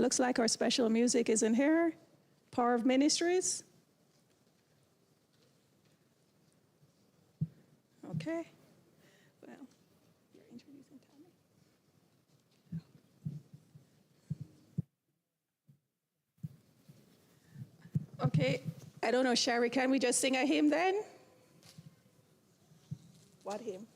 Looks like our special music is in here. Power of Ministries. Okay. Well, you're introducing Tommy. Okay. I don't know, Sherry, can we just sing a hymn then? What hymn?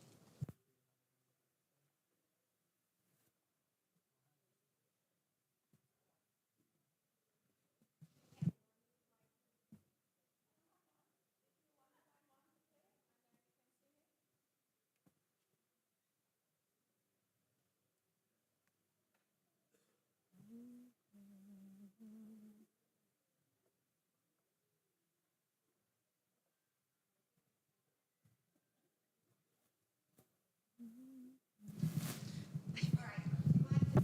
All right, you want to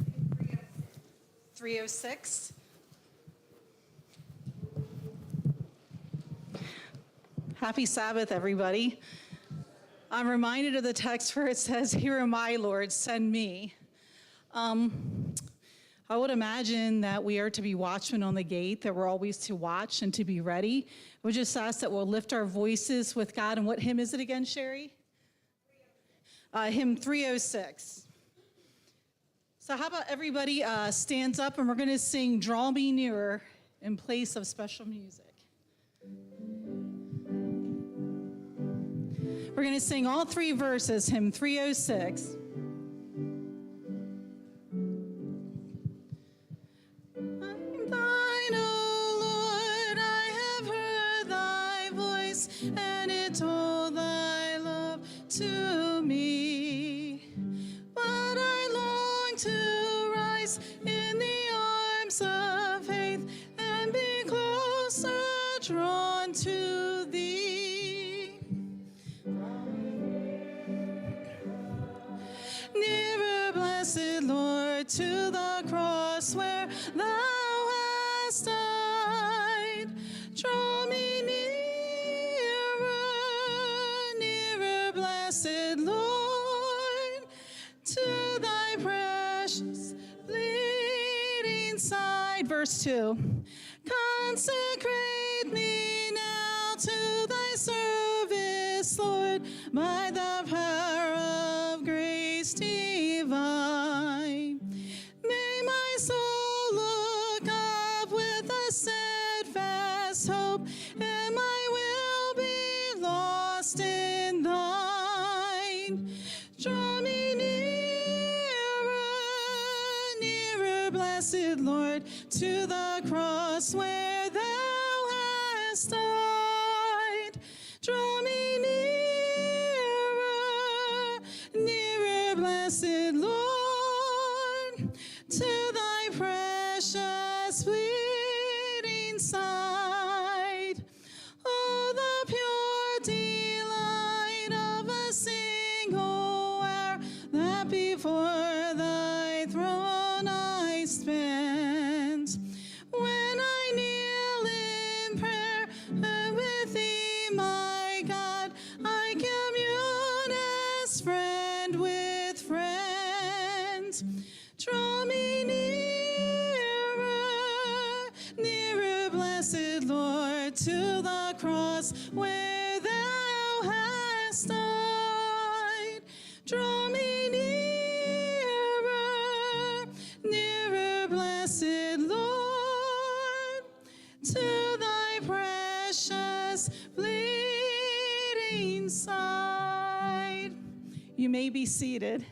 sing 306? Happy Sabbath, everybody. I'm reminded of the text where it says, "Here am I, Lord, send me." I would imagine that we are to be watchmen on the gate, that we're always to watch and to be ready. We just ask that we'll lift our voices with God. And what hymn is it again, Sherry? Hymn 306. So how about everybody stands up and we're going to sing "Draw Me Nearer" in place of special music. We're going to sing all three verses, hymn 306. I'm thine, O Lord, I have heard thy voice, and it told thy love to me. But I long to rise in the arms of faith and be closer drawn to thee. Nearer, blessed Lord, to the cross where thou hast died. Draw me nearer, nearer, blessed Lord, to thy precious bleeding side. Verse 2. Consecrate me now to thy service, Lord, by the power of grace divine. May my soul look up with a steadfast hope, and my will be lost in thine. Draw me nearer, nearer, blessed Lord, to the cross where thou hast died. Draw me nearer, nearer, blessed Lord, to thy precious bleeding side. Oh, the pure delight of a single hour that before thy throne I spent. When I kneel in prayer with thee, my God, I commune as friend with friend. Draw me nearer, nearer, blessed Lord, to the cross where thou hast died. Draw me nearer, nearer, blessed Lord, to thy precious bleeding side. You may be seated.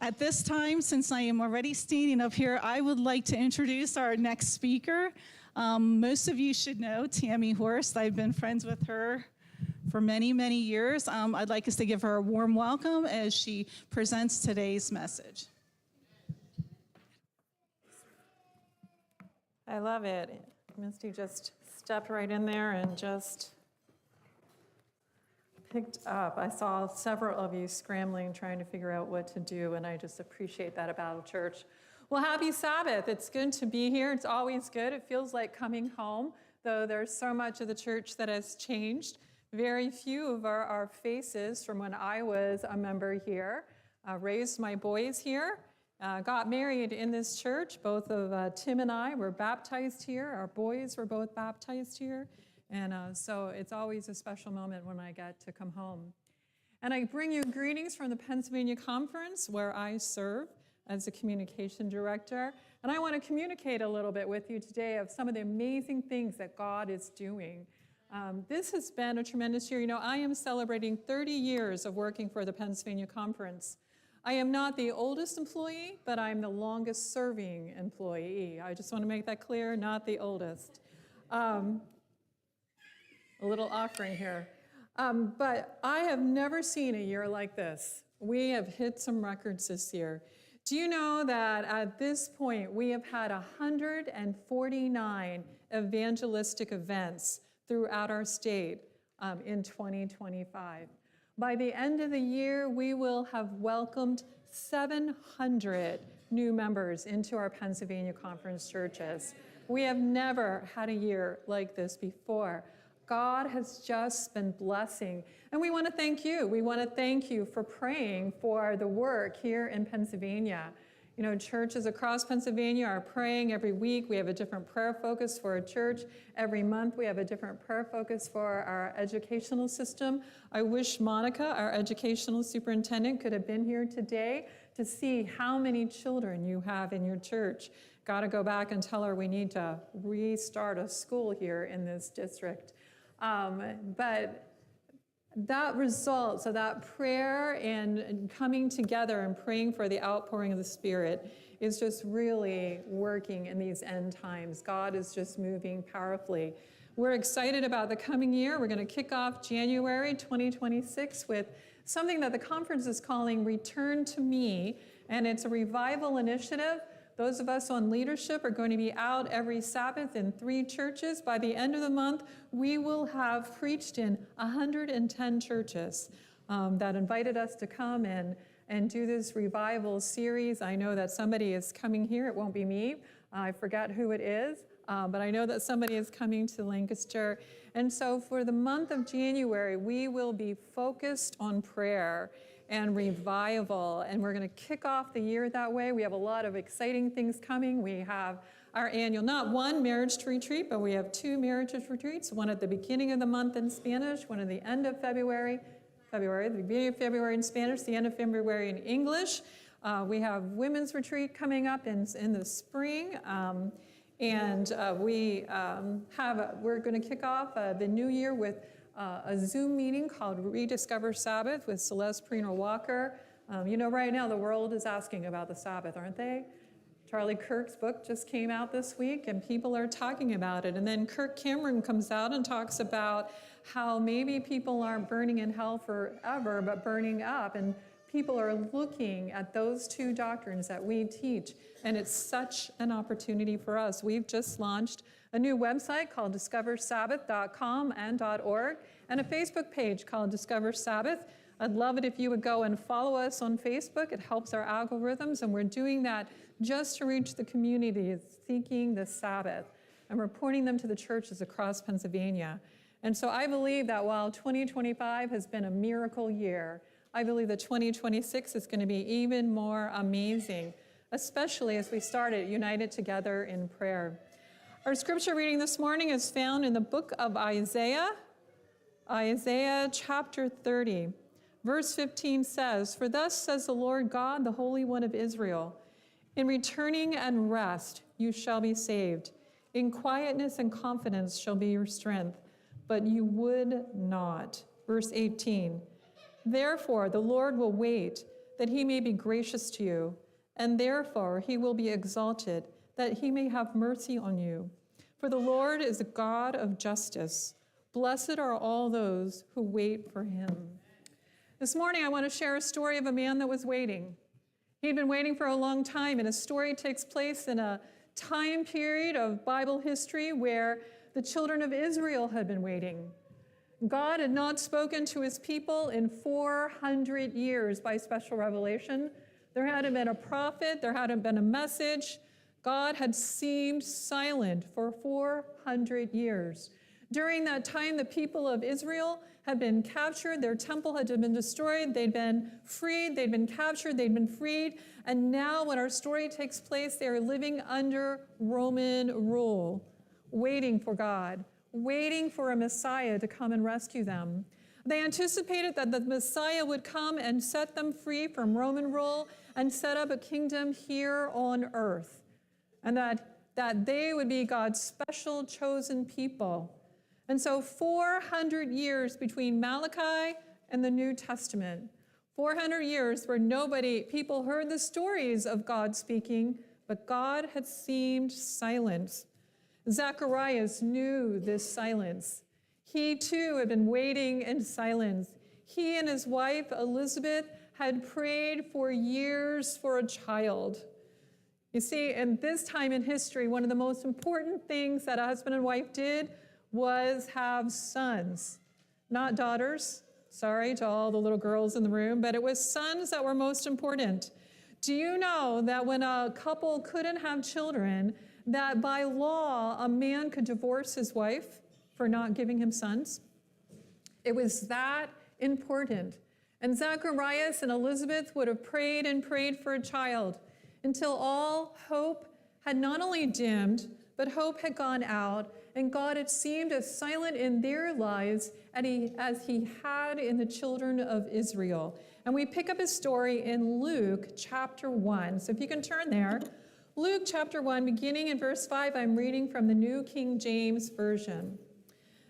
At this time, since I am already standing up here, I would like to introduce our next speaker. Most of you should know Tammy Horst. I've been friends with her for many, many years. I'd like us to give her a warm welcome as she presents today's message. I love it. Misty just stepped right in there and just picked up. I saw several of you scrambling, trying to figure out what to do, and I just appreciate that about a church. Well, happy Sabbath. It's good to be here. It's always good. It feels like coming home, though there's so much of the church that has changed. Very few of our faces from when I was a member here. Raised my boys here, got married in this church. Both of Tim and I were baptized here. Our boys were both baptized here. And so it's always a special moment when I get to come home. And I bring you greetings from the Pennsylvania Conference, where I serve as the communication director. And I want to communicate a little bit with you today of some of the amazing things that God is doing. This has been a tremendous year. You know, I am celebrating 30 years of working for the Pennsylvania Conference. I am not the oldest employee, but I'm the longest serving employee. I just want to make that clear, not the oldest. A little offering here. But I have never seen a year like this. We have hit some records this year. Do you know that at this point, we have had 149 evangelistic events throughout our state in 2025. By the end of the year, we will have welcomed 700 new members into our Pennsylvania Conference churches. We have never had a year like this before. God has just been blessing. And we want to thank you. We want to thank you for praying for the work here in Pennsylvania. You know, churches across Pennsylvania are praying every week. We have a different prayer focus for a church. Every month we have a different prayer focus for our educational system. I wish Monica, our educational superintendent, could have been here today to see how many children you have in your church. Got to go back and tell her we need to restart a school here in this district. But that result, so that prayer and coming together and praying for the outpouring of the Spirit is just really working in these end times. God is just moving powerfully. We're excited about the coming year. We're going to kick off January 2026 with something that the conference is calling Return to Me, and it's a revival initiative. Those of us on leadership are going to be out every Sabbath in 3 churches. By the end of the month, we will have preached in 110 churches that invited us to come and do this revival series. I know that somebody is coming here. It won't be me. I forgot who it is, but I know that somebody is coming to Lancaster. And so for the month of January, we will be focused on prayer and revival, and we're going to kick off the year that way. We have a lot of exciting things coming. We have our annual, not one marriage retreat, but we have 2 marriage retreats, one at the beginning of the month in Spanish, one at the end of February, the beginning of February in Spanish, the end of February in English. We have women's retreat coming up in the spring, and we're going to kick off the new year with a Zoom meeting called Rediscover Sabbath with Celeste Preener Walker. You know, right now the world is asking about the Sabbath, aren't they? Charlie Kirk's book just came out this week, and people are talking about it. And then Kirk Cameron comes out and talks about how maybe people aren't burning in hell forever, but burning up. And people are looking at those 2 doctrines that we teach, and it's such an opportunity for us. We've just launched a new website called discoversabbath.com and .org, and a Facebook page called Discover Sabbath. I'd love it if you would go and follow us on Facebook. It helps our algorithms, and we're doing that just to reach the community seeking the Sabbath, and we're pointing them to the churches across Pennsylvania. And so I believe that while 2025 has been a miracle year, I believe that 2026 is going to be even more amazing, especially as we start it united together in prayer. Our scripture reading this morning is found in the book of Isaiah, Isaiah chapter 30. Verse 15 says, "For thus says the Lord God, the Holy One of Israel, in returning and rest you shall be saved. In quietness and confidence shall be your strength, but you would not." Verse 18, "Therefore the Lord will wait, that he may be gracious to you, and therefore he will be exalted, that he may have mercy on you. For the Lord is a God of justice. Blessed are all those who wait for him." This morning I want to share a story of a man that was waiting. He'd been waiting for a long time, and his story takes place in a time period of Bible history where the children of Israel had been waiting. God had not spoken to his people in 400 years by special revelation. There hadn't been a prophet, there hadn't been a message. God had seemed silent for 400 years. During that time, the people of Israel had had been captured, their temple had been destroyed, they'd been freed, they'd been captured, they'd been freed, and now when our story takes place, they are living under Roman rule, waiting for God, waiting for a Messiah to come and rescue them. They anticipated that the Messiah would come and set them free from Roman rule and set up a kingdom here on earth, and that they would be God's special chosen people. And so 400 years between Malachi and the New Testament, 400 years where people heard the stories of God speaking, but God had seemed silent. Zacharias knew this silence. He too had been waiting in silence. He and his wife Elizabeth had prayed for years for a child. You see, in this time in history, one of the most important things that a husband and wife did was have sons, not daughters. Sorry to all the little girls in the room, but it was sons that were most important. Do you know that when a couple couldn't have children, that by law, a man could divorce his wife for not giving him sons? It was that important. And Zacharias and Elizabeth would have prayed and prayed for a child until all hope had not only dimmed, but hope had gone out, and God had seemed as silent in their lives as he had in the children of Israel. And we pick up his story in Luke chapter 1. So if you can turn there. Luke chapter 1, beginning in verse 5, I'm reading from the New King James Version.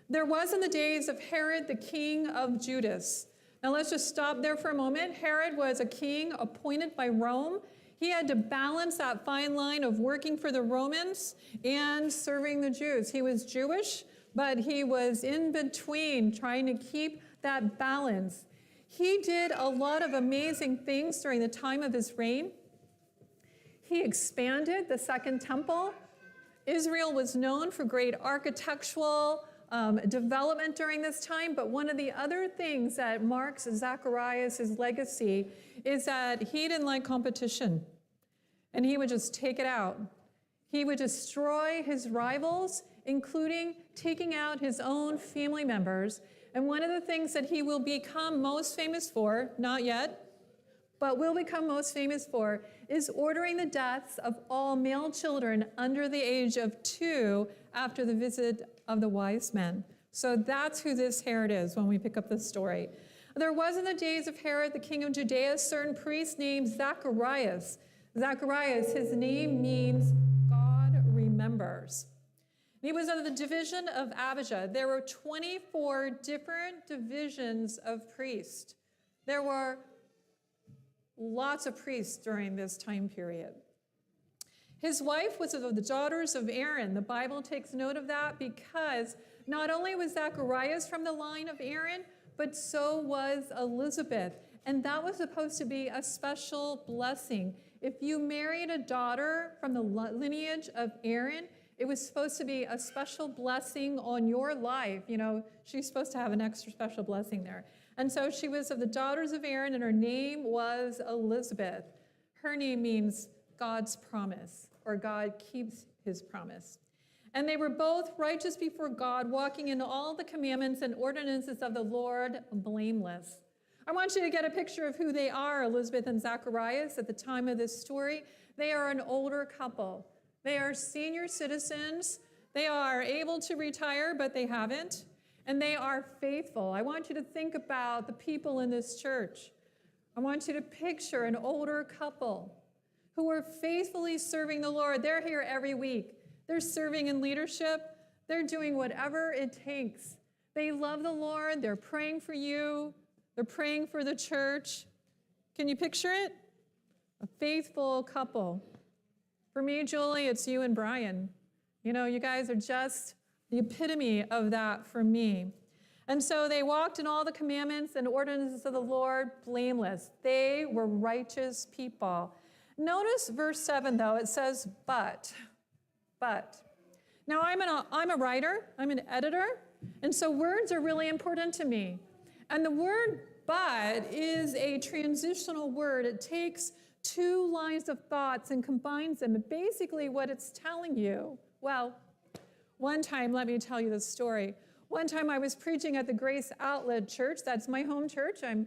There was in the days of Herod, the king of Judas. Now let's just stop there for a moment. Herod was a king appointed by Rome. He had to balance that fine line of working for the Romans and serving the Jews. He was Jewish, but he was in between trying to keep that balance. He did a lot of amazing things during the time of his reign. He expanded the Second Temple. Israel was known for great architectural development during this time, but one of the other things that marks Zacharias' legacy is that he didn't like competition, and he would just take it out. He would destroy his rivals, including taking out his own family members. And one of the things that he will become most famous for, not yet, but will become most famous for, is ordering the deaths of all male children under the age of 2 after the visit of the wise men. So that's who this Herod is when we pick up this story. There was in the days of Herod, the king of Judea, a certain priest named Zacharias. Zacharias, his name means God remembers. He was of the division of Abijah. There were 24 different divisions of priests. There were lots of priests during this time period. His wife was of the daughters of Aaron. The Bible takes note of that because not only was Zacharias from the line of Aaron, but so was Elizabeth. And that was supposed to be a special blessing. If you married a daughter from the lineage of Aaron, it was supposed to be a special blessing on your life. You know, she's supposed to have an extra special blessing there. And so she was of the daughters of Aaron, and her name was Elizabeth. Her name means God's promise, or God keeps his promise. And they were both righteous before God, walking in all the commandments and ordinances of the Lord, blameless. I want you to get a picture of who they are, Elizabeth and Zacharias, at the time of this story. They are an older couple. They are senior citizens. They are able to retire, but they haven't. And they are faithful. I want you to think about the people in this church. I want you to picture an older couple who are faithfully serving the Lord. They're here every week. They're serving in leadership. They're doing whatever it takes. They love the Lord. They're praying for you. They're praying for the church. Can you picture it? A faithful couple. For me, Julie, it's you and Brian. You know, you guys are just the epitome of that for me. And so they walked in all the commandments and ordinances of the Lord, blameless. They were righteous people. Notice verse 7, though. It says, but. Now, I'm a writer. I'm an editor. And so words are really important to me. And the word but is a transitional word. It takes two lines of thoughts and combines them. And basically what it's telling you, well, one time, let me tell you this story. One time I was preaching at the Grace Outlet Church. That's my home church. I'm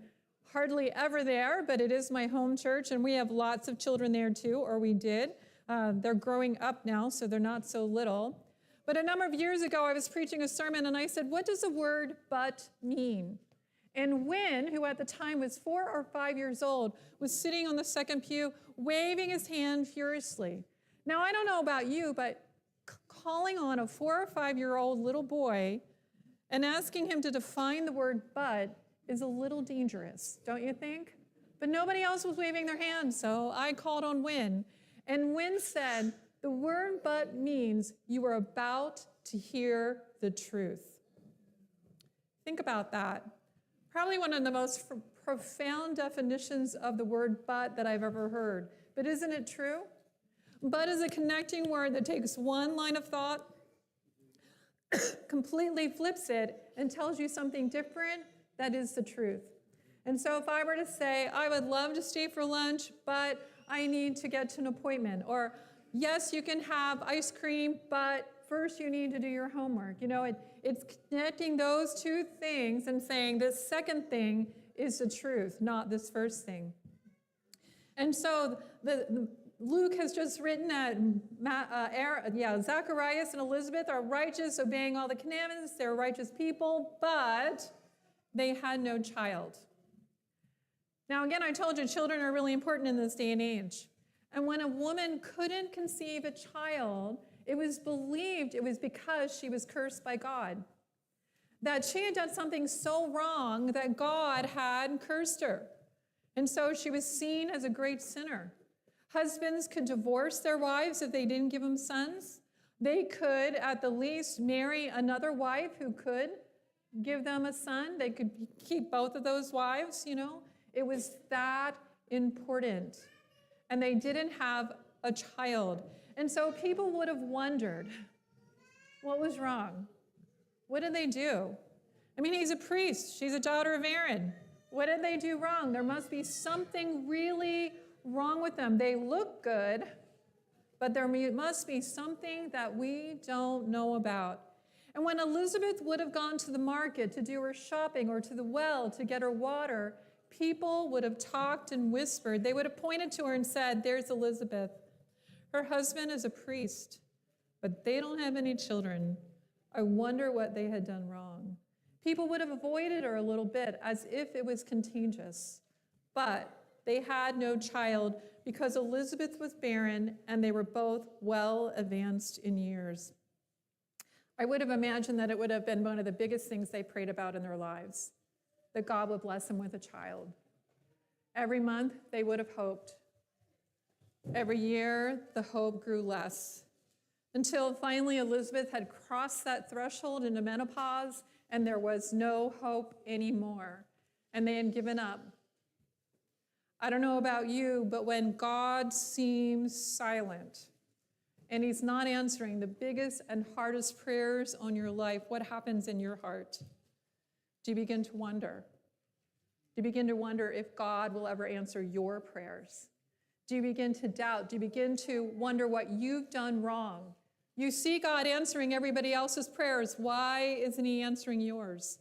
hardly ever there, but it is my home church, and we have lots of children there too, or we did. They're growing up now, so they're not so little. But a number of years ago, I was preaching a sermon, and I said, what does the word but mean? And Wynn, who at the time was 4 or 5 years old, was sitting on the second pew, waving his hand furiously. Now, I don't know about you, but calling on a 4 or 5-year-old little boy and asking him to define the word but is a little dangerous, don't you think? But nobody else was waving their hand, so I called on Wynn. And Wynn said, the word but means you are about to hear the truth. Think about that. Probably one of the most profound definitions of the word but that I've ever heard. But isn't it true? But is a connecting word that takes one line of thought, completely flips it, and tells you something different that is the truth. And so if I were to say, I would love to stay for lunch, but I need to get to an appointment, or yes, you can have ice cream, but first you need to do your homework. You know, it's connecting those two things and saying this second thing is the truth, not this first thing. And so Luke has just written that Zacharias and Elizabeth are righteous, obeying all the commandments. They're righteous people, but they had no child. Now, again, I told you children are really important in this day and age. And when a woman couldn't conceive a child, it was believed it was because she was cursed by God. That she had done something so wrong that God had cursed her. And so she was seen as a great sinner. Husbands could divorce their wives if they didn't give them sons. They could, at the least, marry another wife who could give them a son. They could keep both of those wives, you know. It was that important. And they didn't have a child. And so people would have wondered, what was wrong? What did they do? I mean, he's a priest. She's a daughter of Aaron. What did they do wrong? There must be something really wrong with them. They look good, but there must be something that we don't know about. And when Elizabeth would have gone to the market to do her shopping or to the well to get her water, people would have talked and whispered. They would have pointed to her and said, there's Elizabeth. Her husband is a priest, but they don't have any children. I wonder what they had done wrong. People would have avoided her a little bit as if it was contagious, but they had no child because Elizabeth was barren and they were both well advanced in years. I would have imagined that it would have been one of the biggest things they prayed about in their lives, that God would bless them with a child. Every month, they would have hoped. Every year, the hope grew less, until finally Elizabeth had crossed that threshold into menopause, and there was no hope anymore, and they had given up. I don't know about you, but when God seems silent, and he's not answering the biggest and hardest prayers on your life, what happens in your heart? Do you begin to wonder? Do you begin to wonder if God will ever answer your prayers? Do you begin to doubt? Do you begin to wonder what you've done wrong? You see God answering everybody else's prayers. Why isn't he answering yours?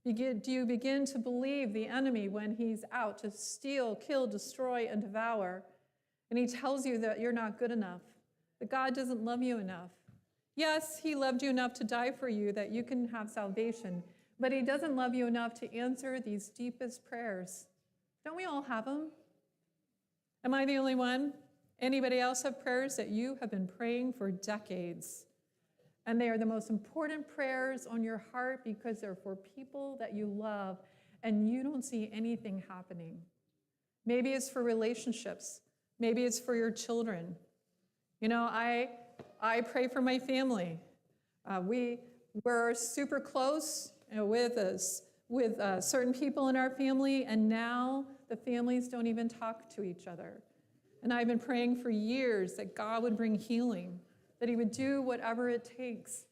Do you begin to believe the enemy when he's out to steal, kill, destroy, and devour? And he tells you that you're not good enough, that God doesn't love you enough. Yes, he loved you enough to die for you that you can have salvation, but he doesn't love you enough to answer these deepest prayers. Don't we all have them? Am I the only one? Anybody else have prayers that you have been praying for decades? And they are the most important prayers on your heart because they're for people that you love and you don't see anything happening. Maybe it's for relationships. Maybe it's for your children. You know, I pray for my family. We're super close with certain people in our family, and now the families don't even talk to each other. And I've been praying for years that God would bring healing, that he would do whatever it takes.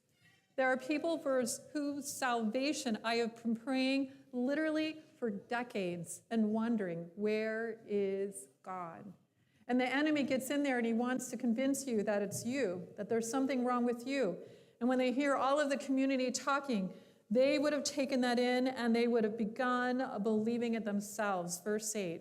There are people for whose salvation I have been praying literally for decades and wondering, where is God? And the enemy gets in there and he wants to convince you that it's you, that there's something wrong with you. And when they hear all of the community talking, they would have taken that in and they would have begun believing it themselves. Verse 8.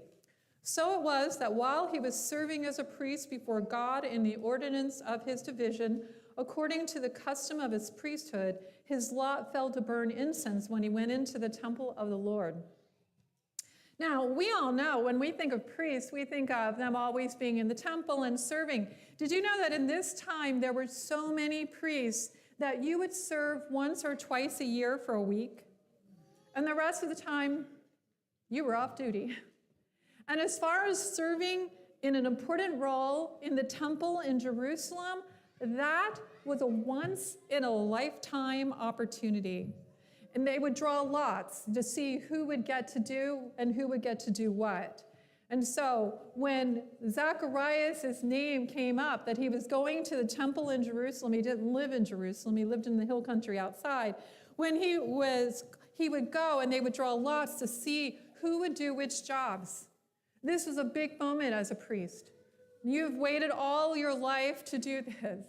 So it was that while he was serving as a priest before God in the ordinance of his division, according to the custom of his priesthood, his lot fell to burn incense when he went into the temple of the Lord. Now, we all know when we think of priests, we think of them always being in the temple and serving. Did you know that in this time there were so many priests that you would serve once or twice a year for a week, and the rest of the time you were off duty? And as far as serving in an important role in the temple in Jerusalem, that was a once-in-a-lifetime opportunity. And they would draw lots to see who would get to do and who would get to do what. And so when Zacharias' name came up, that he was going to the temple in Jerusalem, he didn't live in Jerusalem, he lived in the hill country outside. When he would go and they would draw lots to see who would do which jobs. This was a big moment as a priest. You've waited all your life to do this,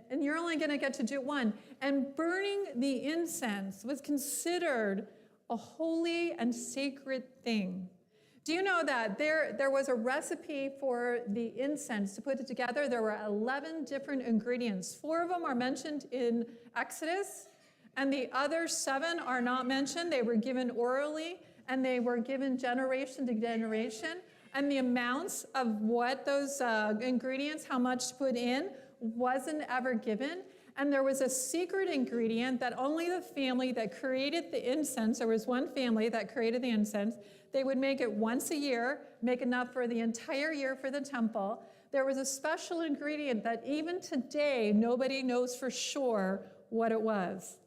and you're only going to get to do one. And burning the incense was considered a holy and sacred thing. Do you know that there was a recipe for the incense to put it together? There were 11 different ingredients. 4 of them are mentioned in Exodus, and the other 7 are not mentioned. They were given orally, and they were given generation to generation. And the amounts of what those ingredients, how much to put in, wasn't ever given. And there was a secret ingredient that only the family that created the incense, there was one family that created the incense, they would make it once a year, make enough for the entire year for the temple. There was a special ingredient that even today, nobody knows for sure what it was.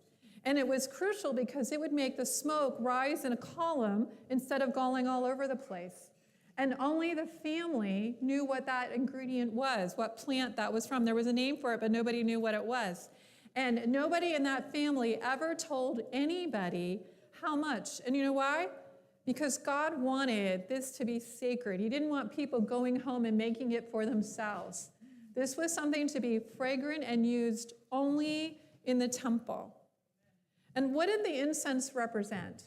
And it was crucial because it would make the smoke rise in a column instead of going all over the place. And only the family knew what that ingredient was, what plant that was from. There was a name for it, but nobody knew what it was. And nobody in that family ever told anybody how much. And you know why? Because God wanted this to be sacred. He didn't want people going home and making it for themselves. This was something to be fragrant and used only in the temple. And what did the incense represent?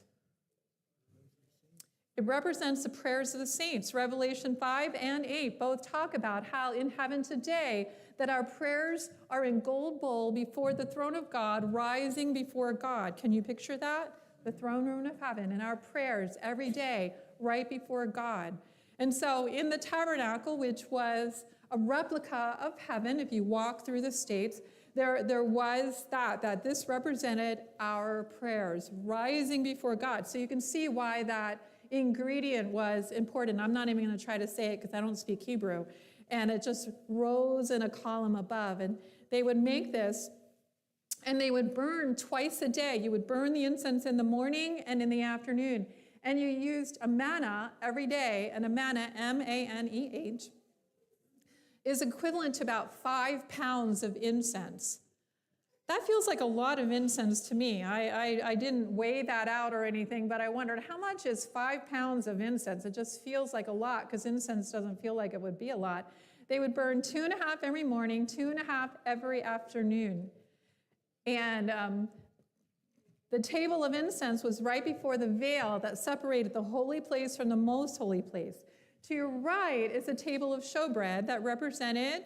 It represents the prayers of the saints. Revelation 5 and 8 both talk about how in heaven today that our prayers are in gold bowl before the throne of God, rising before God. Can you picture that? The throne room of heaven and our prayers every day right before God. And so in the tabernacle, which was a replica of heaven, if you walk through the states, there was that this represented our prayers rising before God. So you can see why that ingredient was important. I'm not even going to try to say it because I don't speak Hebrew. And it just rose in a column above. And they would make this, and they would burn twice a day. You would burn the incense in the morning and in the afternoon. And you used a manna every day, and a manna, M-A-N-E-H, is equivalent to about 5 pounds of incense. That feels like a lot of incense to me. I didn't weigh that out or anything, but I wondered, how much is 5 pounds of incense? It just feels like a lot, because incense doesn't feel like it would be a lot. They would burn 2.5 every morning, 2.5 every afternoon. And the table of incense was right before the veil that separated the holy place from the most holy place. To your right is a table of showbread that represented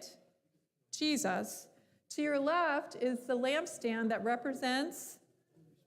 Jesus. To your left is the lampstand that represents